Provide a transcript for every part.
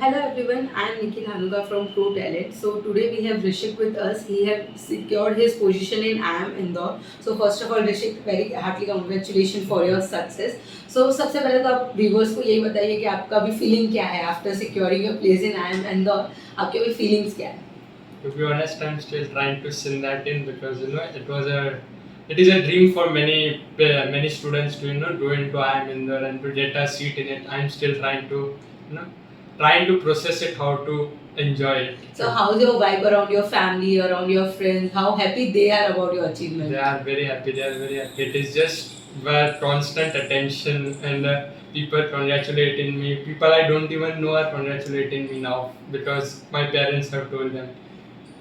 Hello everyone, I am Nikhil Hanuka from Pro Talent. So today we have Hrishik with us. He has secured his position in IIM Indore. So first of all Hrishik, very heartily congratulations for your success. So सबसे पहले तो आप viewers को यही बताइए कि आपका अभी feeling क्या है after securing your place in IIM Indore. आपके अभी feelings क्या है? To be honest, I'm still trying to sink that in because it is a dream for many students to go into IIM Indore and to get a seat in it. I'm still trying to process it, how to enjoy it. So how's your vibe around your family, around your friends? How happy they are about your achievement? They are very happy. They are very happy. It is just constant attention and people congratulating me. People I don't even know are congratulating me now because my parents have told them.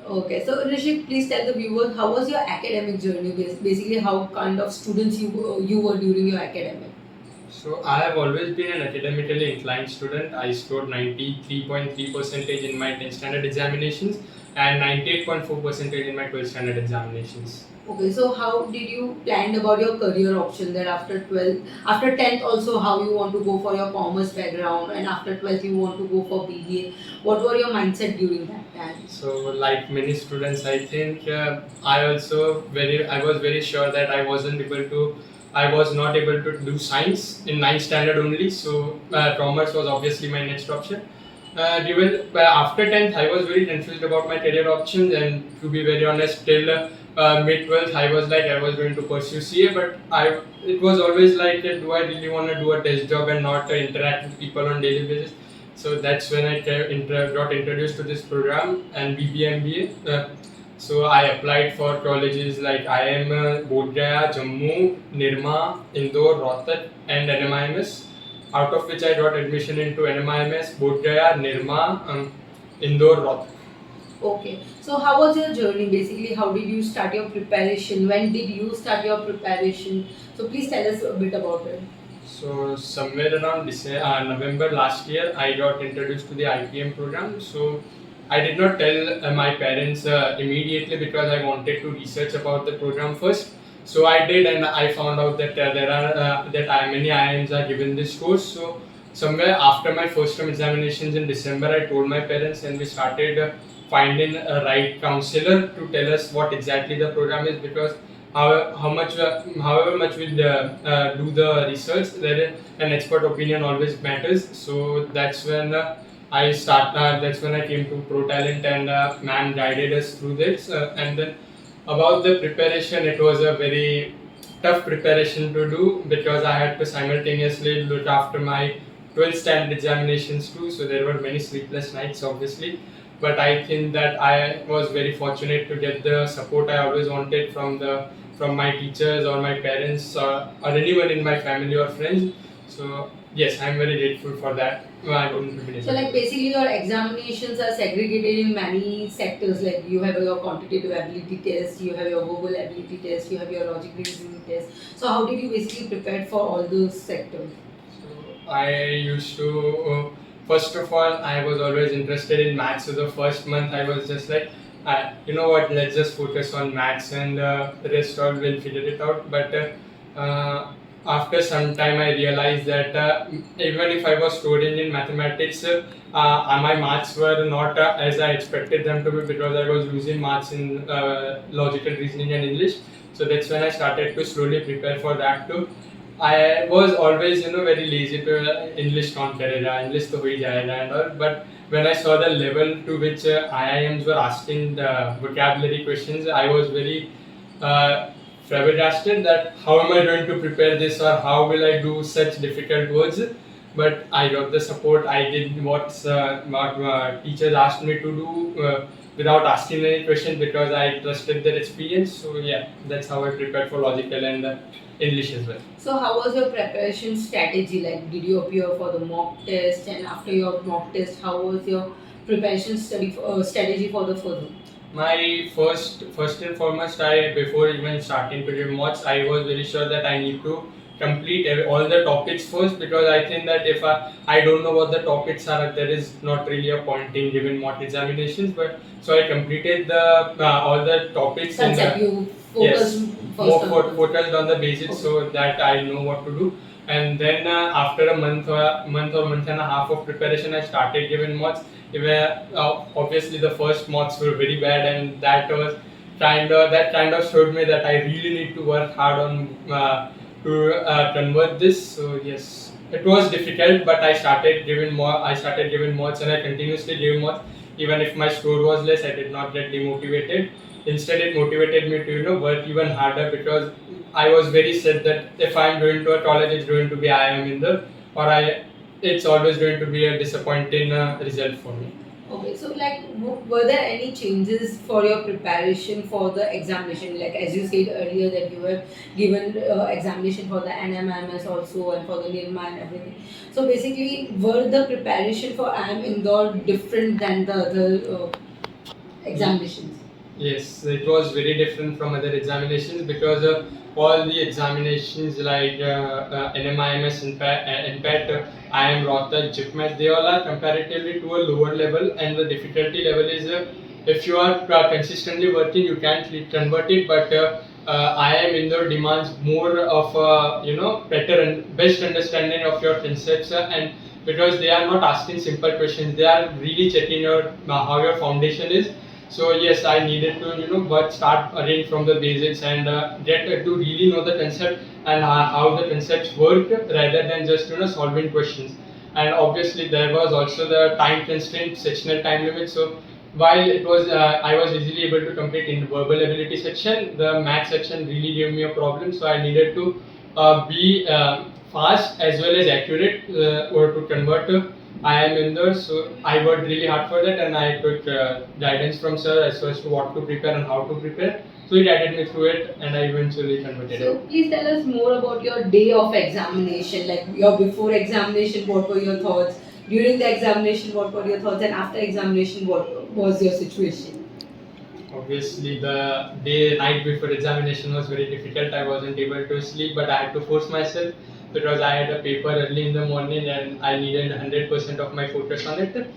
Okay, so Hrishik, please tell the viewers how was your academic journey? Basically, how kind of students you were during your academic. So I have always been an academically inclined student. I scored 93.3% in my 10th standard examinations and 98.4% in my 12th standard examinations. Okay, so how did you plan about your career option that after 12th, after 10th also how you want to go for your commerce background and after 12th you want to go for BBA? What were your mindset during that time? So like many students, I think I was very sure that I was not able to do science in 9th standard only. So commerce was obviously my next option. After 10th, I was very confused about my career options, and to be very honest, till mid 12th, I was going to pursue CA, but it was always like, do I really want to do a desk job and not interact with people on daily basis? So that's when I got introduced to this program and BBMBA. So I applied for colleges like IIM Bodh Gaya, Jammu, Nirma, Indore, Rohtak, and NMIMS. Out of which I got admission into NMIMS, Bodh Gaya, Nirma, Indore, Rohtak. Okay, so how was your journey? Basically, how did you start your preparation? When did you start your preparation? So please tell us a bit about it. So somewhere around November last year, I got introduced to the IPM program. So I did not tell my parents immediately because I wanted to research about the program first. So I did, and I found out that many IIMs are given this course. So somewhere after my first term examinations in December, I told my parents, and we started finding a right counselor to tell us what exactly the program is, because however much we do the research, there an expert opinion always matters. So that's when that's when I came to Pro Talent, and ma'am guided us through this. And then about the preparation, it was a very tough preparation to do because I had to simultaneously look after my 12th standard examinations too. So there were many sleepless nights, obviously. But I think that I was very fortunate to get the support I always wanted from my teachers or my parents or anyone in my family or friends. So yes, I'm very grateful for that. So like basically your examinations are segregated in many sectors, like you have your quantitative ability test, you have your verbal ability test, you have your logic reasoning test. So how did you basically prepare for all those sectors? So I used to first of all, I was always interested in maths. So the first month I was just like, you know what, let's just focus on maths and the rest all will figure it out. But after some time I realized that even if I was scoring in mathematics, my marks were not as I expected them to be, because I was losing marks in logical reasoning and English. So that's when I started to slowly prepare for that too. I was always very lazy to English kaun karega, English to hui jayega and all. But when I saw the level to which IIMs were asking the vocabulary questions, I was very flabbergasted that how am I going to prepare this, or how will I do such difficult words. But I got the support. I did what teachers asked me to do without asking any question, because I trusted their experience. So yeah, that's how I prepared for logical and English as well. So how was your preparation strategy? Like, did you appear for the mock test, and after your mock test, how was your preparation strategy for the further? My first and foremost, before even starting to give mocks, I was very sure that I need to complete all the topics first, because I think that if I don't know what the topics are, there is not really a point in giving mock examinations. But so I completed all the topics. Concept you focused Yes, more focused on the basics, so that I know what to do. And then after a month and a half of preparation, I started giving mods. Obviously the first mods were very bad, and that kind of showed me that I really need to work hard on to convert this. So yes, it was difficult, but I started giving mods, and I continuously gave mods. Even if my score was less, I did not get demotivated. Instead, it motivated me to work even harder, because I was very set that if I'm going to a college, it's going to be IIM Indore, or it's always going to be a disappointing result for me. Okay, so like, were there any changes for your preparation for the examination? Like as you said earlier that you have given examination for the NMIMS also and for the NIRMA and everything. So basically, were the preparation for IIM Indore different than the other examinations? Yes, it was very different from other examinations, because all the examinations like NMIMS, IMPAT, IIM Rohtak, JIPMAT, they all are comparatively to a lower level, and the difficulty level is if you are consistently working, you can convert it, but IIM Indore demands more of better and best understanding of your concepts, and because they are not asking simple questions, they are really checking your how your foundation is. So yes, I needed to but start again from the basics, and get to really know the concept and how the concepts work, rather than just solving questions. And obviously there was also the time constraint, sectional time limit. So while it was I was easily able to complete in verbal ability section, the math section really gave me a problem. So I needed to be fast as well as accurate, or to convert IIM Indore. So I worked really hard for that, and I took guidance from sir as far as to what to prepare and how to prepare. So he guided me through it, and I eventually converted So it. please tell us more about your day of examination, like your before examination, what were your thoughts? During the examination, what were your thoughts? And after examination, what was your situation? Obviously, the night before examination was very difficult. I wasn't able to sleep, but I had to force myself, because I had a paper early in the morning and I needed 100% of my focus on it.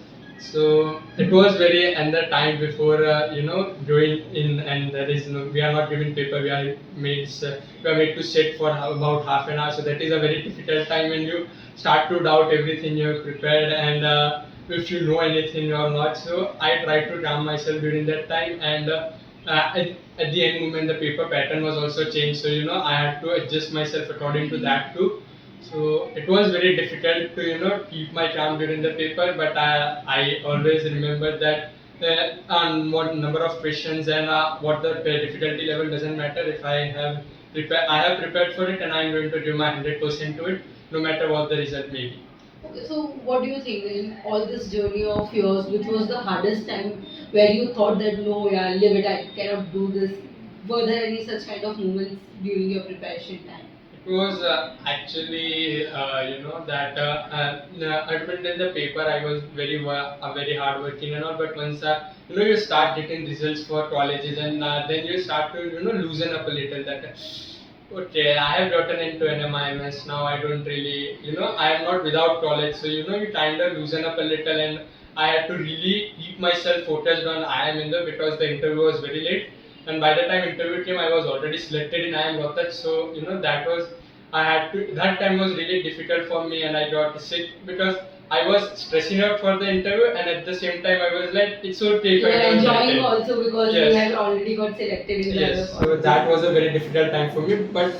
So it was very, and the time before going in, and there is we are not given paper. We are made to sit for about half an hour. So that is a very difficult time when you start to doubt everything you have prepared, and if you know anything or not. So I tried to calm myself during that time, and at the end moment the paper pattern was also changed. So I had to adjust myself according to that too. So it was very difficult to keep my calm during the paper, but I always remember that on what number of questions and what the difficulty level doesn't matter. If I have prepared for it, and I'm going to give my 100% to it, no matter what the result may be. Okay, so what do you think in all this journey of yours, which was the hardest time where you thought that no, yeah, leave it, I cannot do this? Were there any such kind of moments during your preparation time? It was actually, that admit in the paper I was very hard working and all, but once you start getting results for colleges, and then you start to loosen up a little. That okay, I have gotten into an MIMS now. I don't really, I am not without college, so you kind of loosen up a little, and I had to really keep myself focused on IIM Indore, because the interview was very late, and by the time interview came, I was already selected in IIM Rohtak. So that time was really difficult for me, and I got sick because I was stressing out for the interview, and at the same time I was like, it's okay if you I were don't enjoying get it. also because Yes. you had already got selected in the other Yes, so college. that was a very difficult time for me. But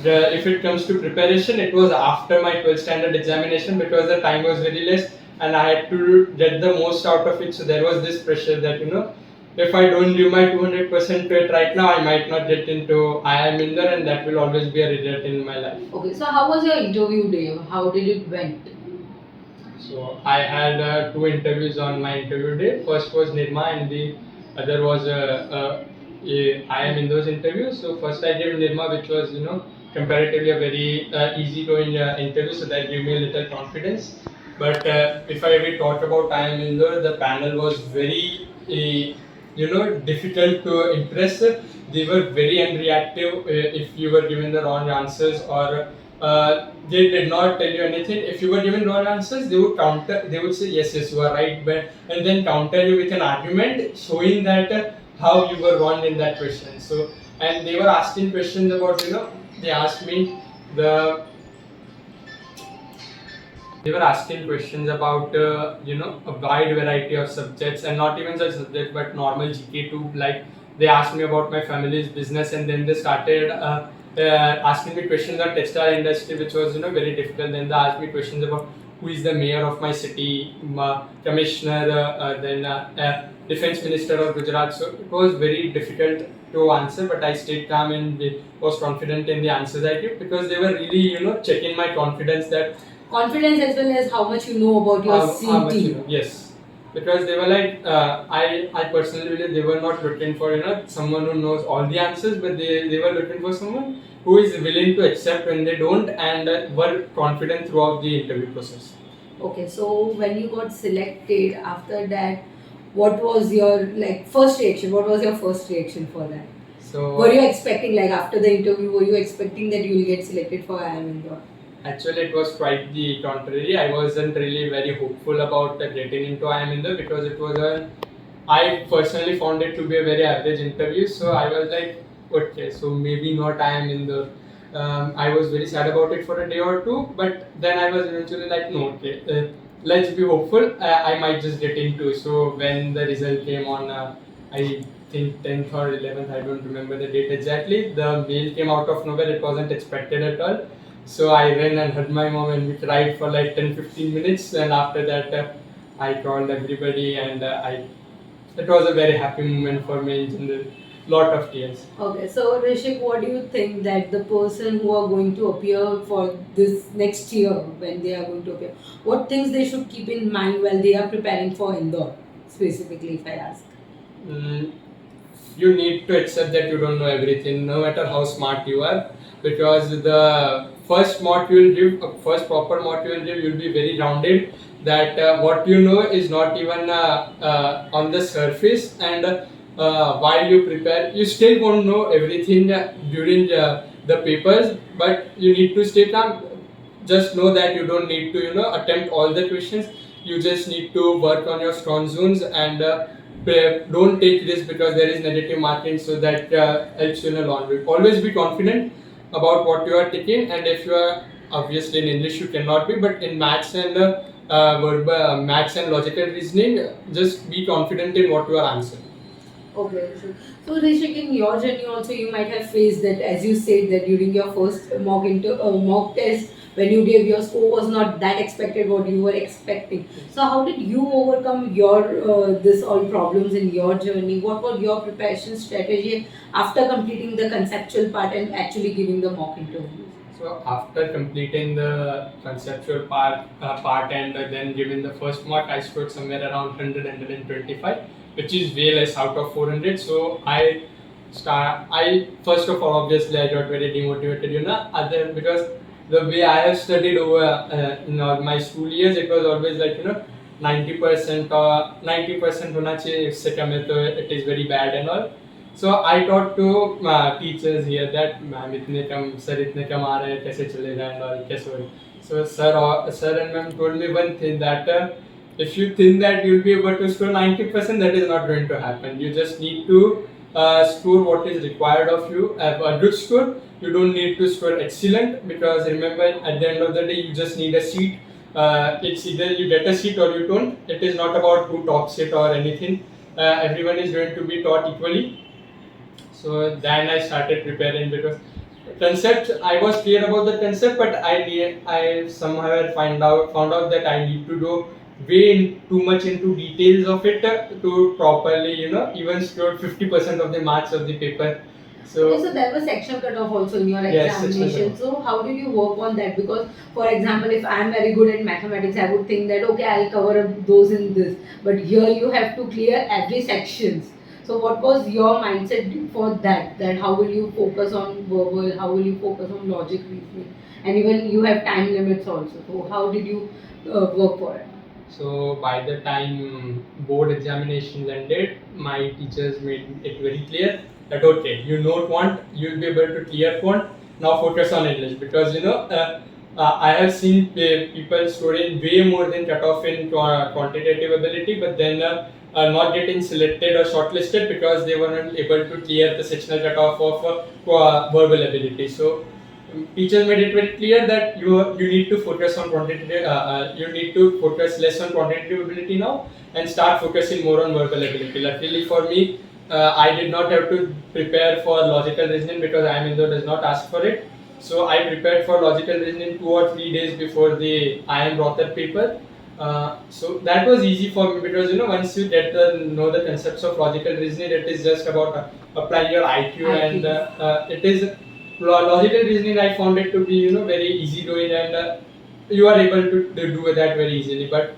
if it comes to preparation, it was after my 12th standard examination, because the time was very less and I had to get the most out of it. So there was this pressure that if I don't give my 200% to it right now, I might not get into IIM Indore, and that will always be a regret in my life. Okay, so how was your interview day? How did it went? So I had two interviews on my interview day. First was Nirma, and the other was IIM Indore's interview. So first I gave Nirma, which was comparatively a very easy going interview, so that gave me a little confidence. But if I ever talk about IIM Indore, the panel was very difficult to impress. They were very unreactive if you were given the wrong answers, or they did not tell you anything. If you were given wrong answers, they would counter. They would say yes, yes, you are right, but and then counter you with an argument showing that how you were wrong in that question. So, and they were asking questions about they asked me the They were asking questions about a wide variety of subjects, and not even such subjects but normal GK too. Like they asked me about my family's business, and then they started asking me questions on textile industry, which was very difficult. Then they asked me questions about who is the mayor of my city, commissioner, then defense minister of Gujarat. So it was very difficult to answer, but I stayed calm and was confident in the answers I gave, because they were really checking my confidence, that Confidence as well as how much you know about your how much city. yes, because they were like I personally believe they were not looking for someone who knows all the answers, but they were looking for someone who is willing to accept when they don't, and were confident throughout the interview process. Okay, so when you got selected after that, what was your first reaction? What was your first reaction for that? So Were you expecting, like, after the interview, were you expecting that you will get selected for IIM Indore? actually, it was quite the contrary. I wasn't really very hopeful about getting into IIM Indore, because it was I personally found it to be a very average interview. So I was like, okay, so maybe not IIM Indore. I was very sad about it for a day or two, but then I was eventually like, no, okay, let's be hopeful. I might just get into. So when the result came on, I think 10th or 11th, I don't remember the date exactly. The mail came out of nowhere. It wasn't expected at all. So I ran and hugged my mom, and we cried for like 10-15 minutes. And after that, I called everybody, and it was a very happy moment for me in general. Lot of tears. Okay, so Rishik, what do you think that the person who are going to appear for this next year, when they are going to appear, what things they should keep in mind while they are preparing for Indore, specifically, if I ask? Mm, you need to accept that you don't know everything, no matter how smart you are, because the first mock you will give, first proper mock you will give, you'll be very rounded. That what you know is not even on the surface, and while you prepare, you still won't know everything during the papers, but you need to stay calm. Just know that you don't need to attempt all the questions. You just need to work on your strong zones, and don't take risks, because there is negative marking, so that helps you in a long way. Always be confident about what you are taking, and if you are obviously in English you cannot be, but in maths and maths and logical reasoning, just be confident in what you are answering. Okay, so Rishik, in your journey also you might have faced that, as you said, that during your first mock test, when you gave, your score was not that expected what you were expecting. So how did you overcome your this all problems in your journey? What was your preparation strategy after completing the conceptual part and actually giving the mock interview? So after completing the conceptual part and then giving the first mark, I scored somewhere around 100, which is way less out of 400. So I first of all, obviously I got very demotivated, other, because the way I have studied over in all my school years, it was always like 90% or 90% होना चाहिए, इससे कम है तो it is very bad and all. So I taught to teachers here that ma'am इतने कम, sir इतने कम आ रहे हैं, कैसे चलेगा and all, कैसे होगा. So sir and ma'am told me one thing, that if you think that you'll be able to score 90%, that is not going to happen. You just need to score what is required of you. A good score. You don't need to score excellent, because remember, at the end of the day, you just need a seat. It's either you get a seat or you don't. It is not about who tops it or anything. Everyone is going to be taught equally. So then I started preparing, because concept, I was clear about the concept, but I somehow found out that I need to go too much into details of it to properly even score 50% of the marks of the paper. So, okay, so there was section cutoff also in your yes, examination. So how did you work on that? Because, for example, if I am very good at mathematics, I would think that okay, I'll cover up those in this. But here you have to clear every sections. So what was your mindset for that? That how will you focus on verbal? How will you focus on logic reasoning? And even you have time limits also. So how did you work for it? So by the time board examinations ended, my teachers made it very clear that okay, you know quant, you'll be able to clear quant. Now focus on English, because I have seen people scoring way more than cutoff in quantitative ability, but then not getting selected or shortlisted because they weren't able to clear the sectional cutoff of verbal ability. So teachers made it very clear that you need to focus on quantitative, you need to focus less on quantitative ability now and start focusing more on verbal ability. Luckily for me, I did not have to prepare for logical reasoning because IIM Indore does not ask for it. So I prepared for logical reasoning 2 or 3 days before the IIM Rotter paper. So that was easy for me because once you get to know the concepts of logical reasoning, it is just about applying your IQ, and it is logical reasoning. I found it to be very easy doing, and you are able to do that very easily. But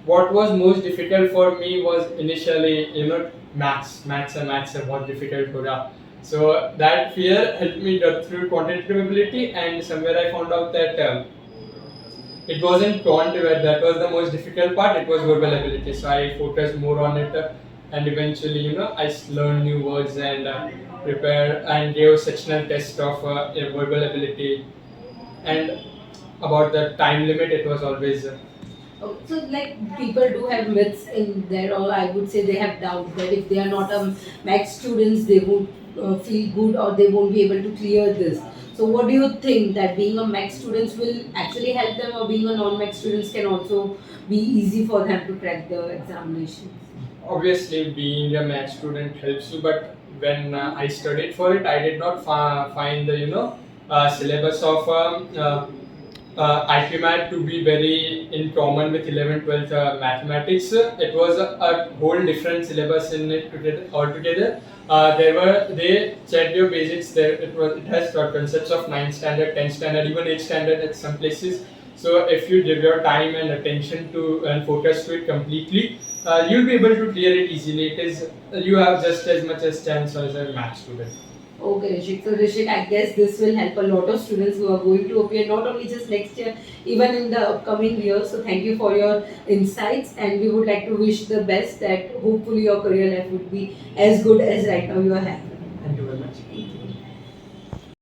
what was most difficult for me was initially maths and what difficult होगा. So that fear helped me get through quantitative ability, and somewhere I found out that it wasn't quant where that was the most difficult part. It was verbal ability. So I focused more on it, and eventually I learned new words and prepared and gave sectional test of verbal ability. And about the time limit, it was always. Oh, so like people do have myths in there, or I would say they have doubt that if they are not math students, they won't feel good or they won't be able to clear this. So what do you think that being a math students will actually help them, or being a non-math students can also be easy for them to crack the examinations? Obviously, being a math student helps you, but when I studied for it, I did not find the syllabus of IPMAT to be very in common with 11th, 12th mathematics. It was a whole different syllabus in it altogether. They checked your basics there. It has concepts of 9th standard, 10th standard, even 8th standard at some places. So if you give your time and attention to and focus to it completely, you'll be able to clear it easily. It is you have just as much as chance as a math student. Okay, Rishik. So, Rishik, I guess this will help a lot of students who are going to appear not only just next year, even in the upcoming year. So, thank you for your insights, and we would like to wish the best that hopefully your career life would be as good as right now you are having. Thank you very much.